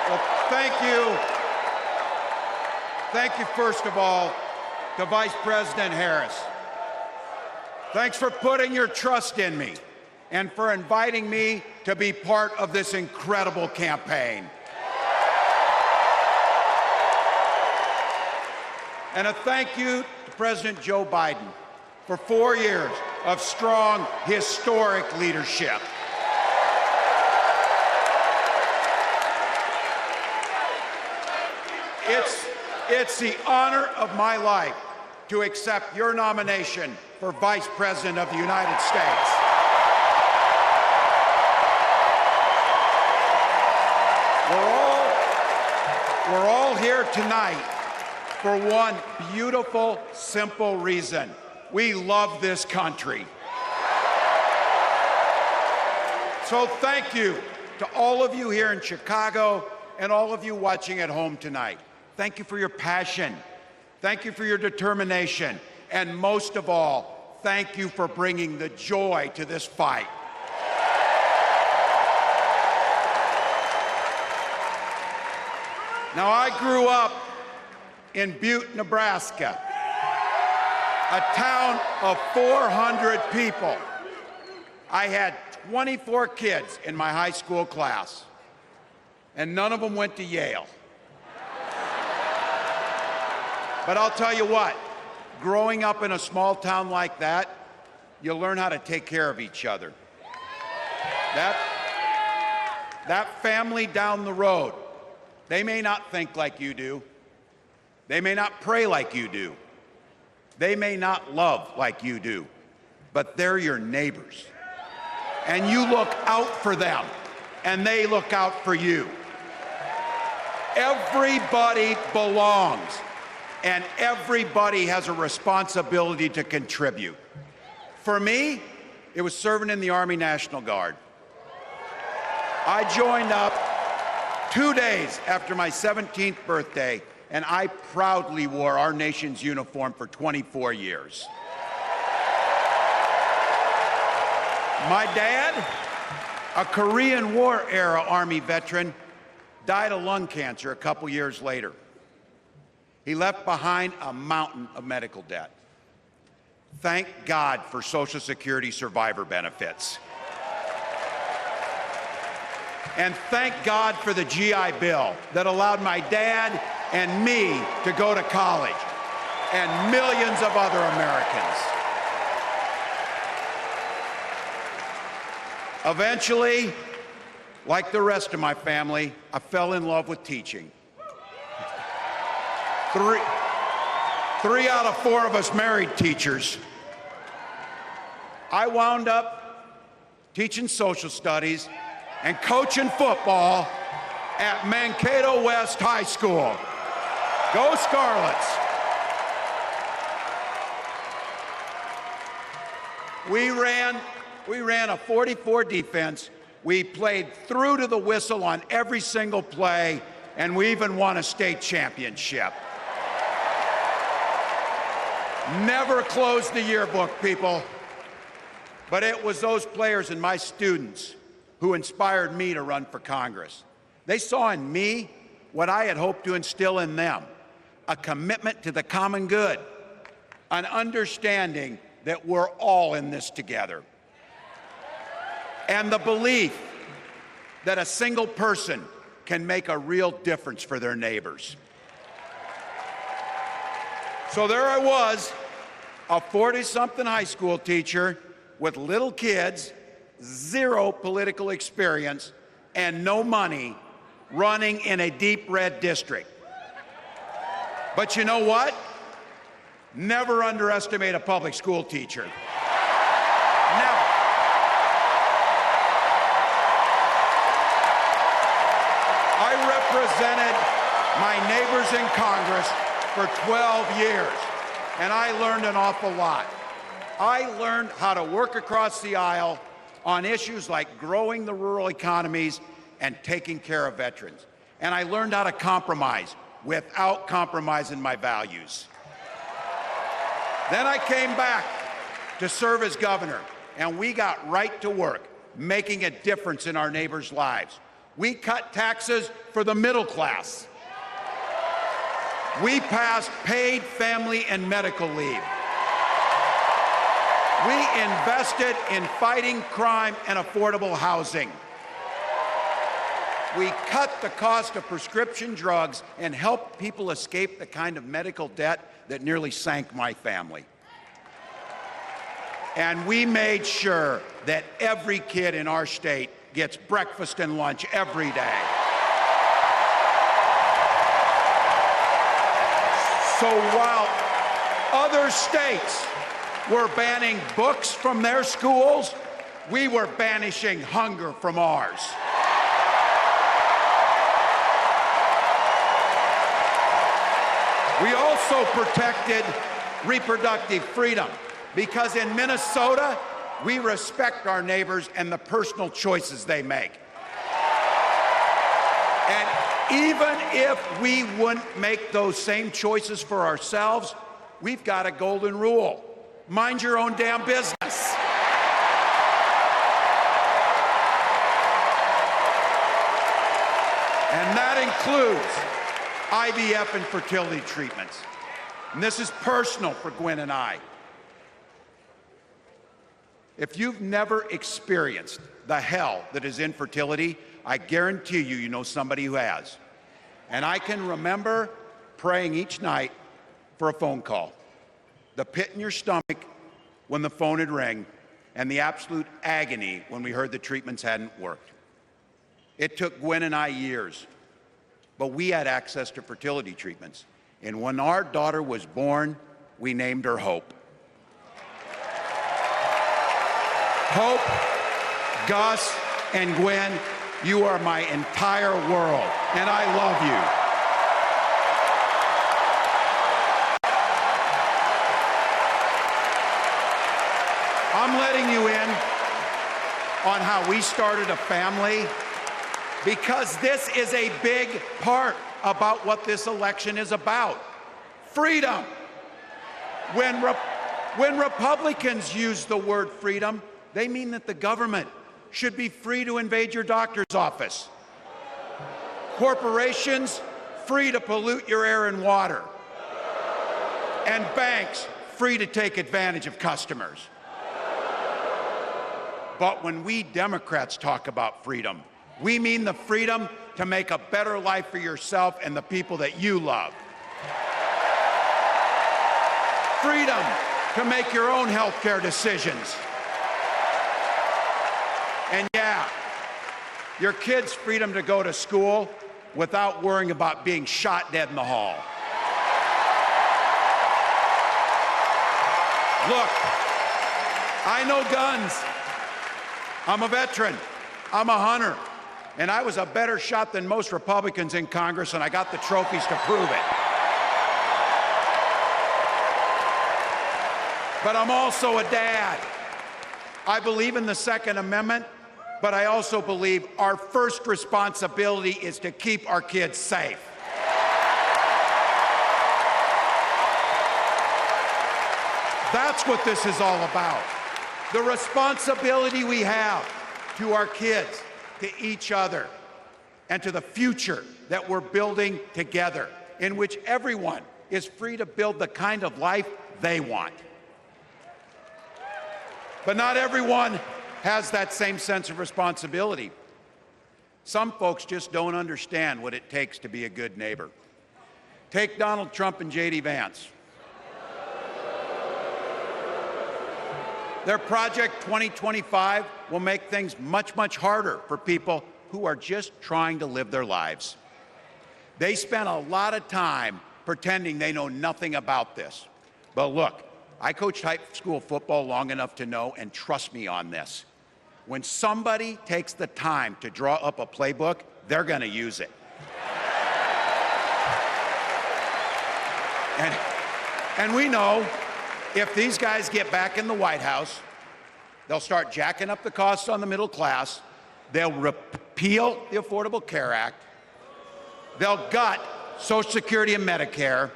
Well, thank you. Thank you, first of all, to Vice President Harris. Thanks for putting your trust in me and for inviting me to be part of this incredible campaign. And a thank you to President Joe Biden for 4 years of strong, historic leadership. It's the honor of my life to accept your nomination for Vice President of the United States. We're all here tonight for one beautiful, simple reason. We love this country. So thank you to all of you here in Chicago and all of you watching at home tonight. Thank you for your passion. Thank you for your determination. And most of all, thank you for bringing the joy to this fight. Now, I grew up in Butte, Nebraska, a town of 400 people. I had 24 kids in my high school class, and none of them went to Yale. But I'll tell you what, growing up in a small town like that, you learn how to take care of each other. That family down the road, they may not think like you do. They may not pray like you do. They may not love like you do, but they're your neighbors. And you look out for them, and they look out for you. Everybody belongs, and everybody has a responsibility to contribute. For me, it was serving in the Army National Guard. I joined up 2 days after my 17th birthday, and I proudly wore our nation's uniform for 24 years. My dad, a Korean War-era Army veteran, died of lung cancer a couple years later. He left behind a mountain of medical debt. Thank God for Social Security survivor benefits. And thank God for the GI Bill that allowed my dad and me to go to college, and millions of other Americans. Eventually, like the rest of my family, I fell in love with teaching. Three out of 4 of us married teachers. I wound up teaching social studies and coaching football at Mankato West High School. Go Scarlets! We ran a 44 defense. We played through to the whistle on every single play, and we even won a state championship. Never closed the yearbook, people. But it was those players and my students who inspired me to run for Congress. They saw in me what I had hoped to instill in them, a commitment to the common good, an understanding that we're all in this together, and the belief that a single person can make a real difference for their neighbors. So there I was, a 40-something high school teacher with little kids, 0 political experience, and no money, running in a deep red district. But you know what? Never underestimate a public school teacher. Never. I represented my neighbors in Congress for 12 years, and I learned an awful lot. I learned how to work across the aisle on issues like growing the rural economies and taking care of veterans. And I learned how to compromise without compromising my values. Then I came back to serve as governor, and we got right to work, making a difference in our neighbors' lives. We cut taxes for the middle class. We passed paid family and medical leave. We invested in fighting crime and affordable housing. We cut the cost of prescription drugs and helped people escape the kind of medical debt that nearly sank my family. And we made sure that every kid in our state gets breakfast and lunch every day. So while other states were banning books from their schools, we were banishing hunger from ours. We also protected reproductive freedom because in Minnesota, we respect our neighbors and the personal choices they make. And even if we wouldn't make those same choices for ourselves, we've got a golden rule. Mind your own damn business. And that includes IVF and fertility treatments. And this is personal for Gwen and I. If you've never experienced the hell that is infertility, I guarantee you, you know somebody who has. And I can remember praying each night for a phone call. The pit in your stomach when the phone had rang, and the absolute agony when we heard the treatments hadn't worked. It took Gwen and I years, but we had access to fertility treatments. And when our daughter was born, we named her Hope. Hope, Gus, and Gwen, you are my entire world, and I love you. I'm letting you in on how we started a family because this is a big part about what this election is about. Freedom. When Republicans use the word freedom, they mean that the government should be free to invade your doctor's office. Corporations free to pollute your air and water. And banks free to take advantage of customers. But when we Democrats talk about freedom, we mean the freedom to make a better life for yourself and the people that you love. Freedom to make your own health care decisions. And yeah, your kids' freedom to go to school without worrying about being shot dead in the hall. Look, I know guns. I'm a veteran. I'm a hunter. And I was a better shot than most Republicans in Congress, and I got the trophies to prove it. But I'm also a dad. I believe in the Second Amendment, but I also believe our first responsibility is to keep our kids safe. That's what this is all about. The responsibility we have to our kids, to each other, and to the future that we're building together, in which everyone is free to build the kind of life they want. But not everyone has that same sense of responsibility. Some folks just don't understand what it takes to be a good neighbor. Take Donald Trump and J.D. Vance. Their Project 2025 will make things much, much harder for people who are just trying to live their lives. They spent a lot of time pretending they know nothing about this. But look, I coached high school football long enough to know, and trust me on this, when somebody takes the time to draw up a playbook, they're going to use it. And we know if these guys get back in the White House, they'll start jacking up the costs on the middle class, they'll repeal the Affordable Care Act, they'll gut Social Security and Medicare,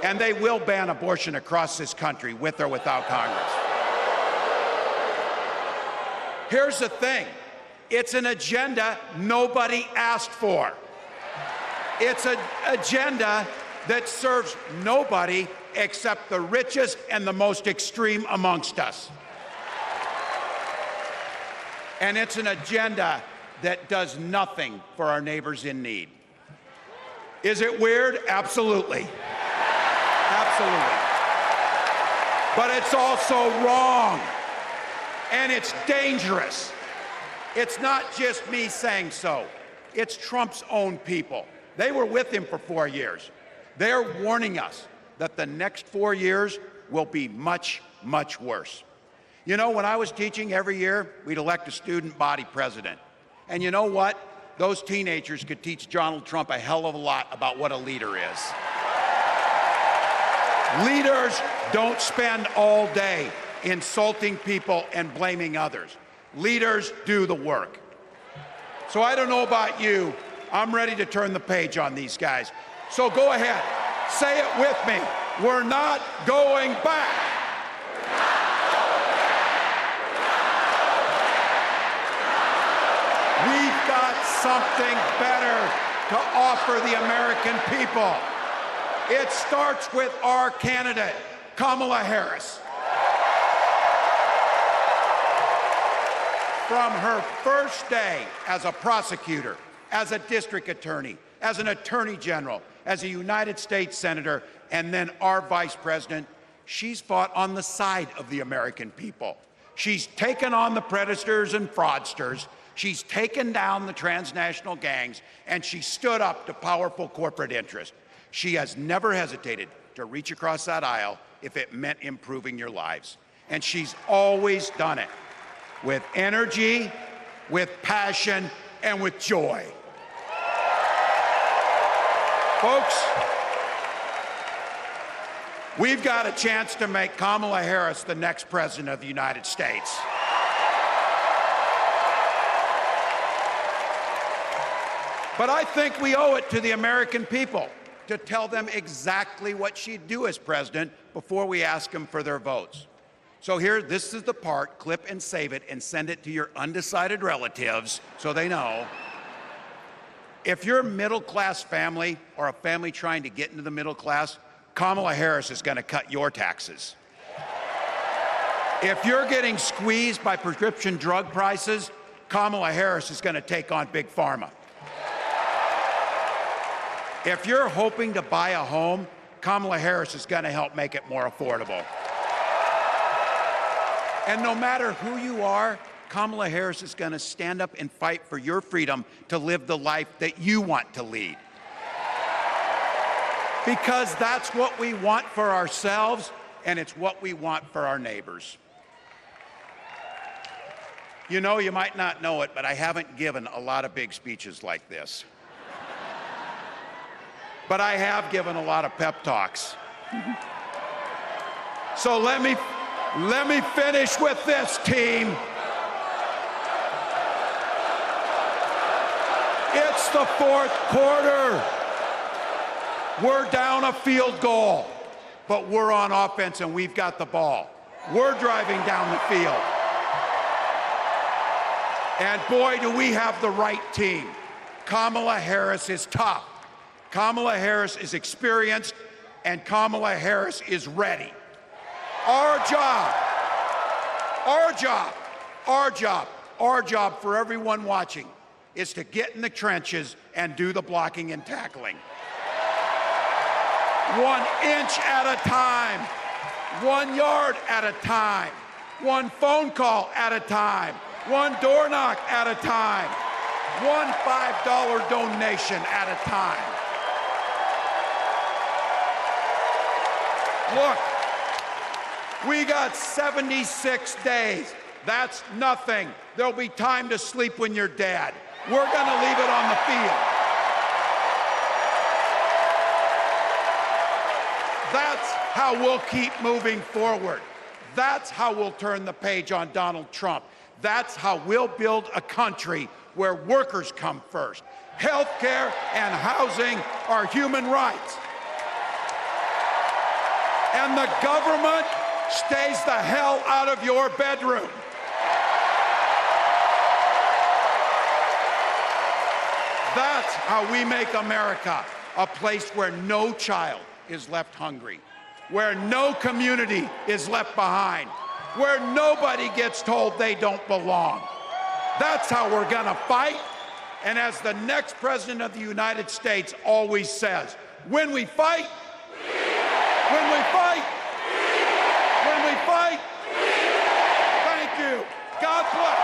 and they will ban abortion across this country with or without Congress. Here's the thing, It's an agenda nobody asked for. It's an agenda that serves nobody except the richest and the most extreme amongst us. And it's an agenda that does nothing for our neighbors in need. Is it weird? Absolutely. Absolutely. But it's also wrong, and it's dangerous. It's not just me saying so. It's Trump's own people. They were with him for 4 years. They're warning us that the next 4 years will be much, much worse. You know, when I was teaching every year, we'd elect a student body president. And you know what? Those teenagers could teach Donald Trump a hell of a lot about what a leader is. Leaders don't spend all day insulting people and blaming others. Leaders do the work. So I don't know about you, I'm ready to turn the page on these guys. So go ahead, say it with me. We're not going back. We've got something better to offer the American people. It starts with our candidate, Kamala Harris. From her first day as a prosecutor, as a district attorney, as an attorney general, as a United States senator, and then our vice president, she's fought on the side of the American people. She's taken on the predators and fraudsters. She's taken down the transnational gangs, and she stood up to powerful corporate interests. She has never hesitated to reach across that aisle if it meant improving your lives. And she's always done it with energy, with passion, and with joy. Folks, we've got a chance to make Kamala Harris the next president of the United States. But I think we owe it to the American people to tell them exactly what she'd do as president before we ask them for their votes. So here, this is the part, clip and save it and send it to your undecided relatives so they know. If you're a middle-class family or a family trying to get into the middle class, Kamala Harris is going to cut your taxes. If you're getting squeezed by prescription drug prices, Kamala Harris is going to take on Big Pharma. If you're hoping to buy a home, Kamala Harris is going to help make it more affordable. And no matter who you are, Kamala Harris is going to stand up and fight for your freedom to live the life that you want to lead. Because that's what we want for ourselves, and it's what we want for our neighbors. You know, you might not know it, but I haven't given a lot of big speeches like this. But I have given a lot of pep talks. So let me finish with this, team. It's the fourth quarter. We're down a field goal, but we're on offense and we've got the ball. We're driving down the field. And boy, do we have the right team. Kamala Harris is tough. Kamala Harris is experienced, and Kamala Harris is ready. Our job for everyone watching is to get in the trenches and do the blocking and tackling. 1 inch at a time, 1 yard at a time, 1 phone call at a time, 1 door knock at a time, 1 $5 donation at a time. Look, we got 76 days. That's nothing. There'll be time to sleep when you're dead. We're going to leave it on the field. That's how we'll keep moving forward. That's how we'll turn the page on Donald Trump. That's how we'll build a country where workers come first. Healthcare and housing are human rights. And the government stays the hell out of your bedroom. That's how we make America a place where no child is left hungry, where no community is left behind, where nobody gets told they don't belong. That's how we're gonna fight. And as the next president of the United States always says, when we fight, when we fight, when we fight, thank you. God bless.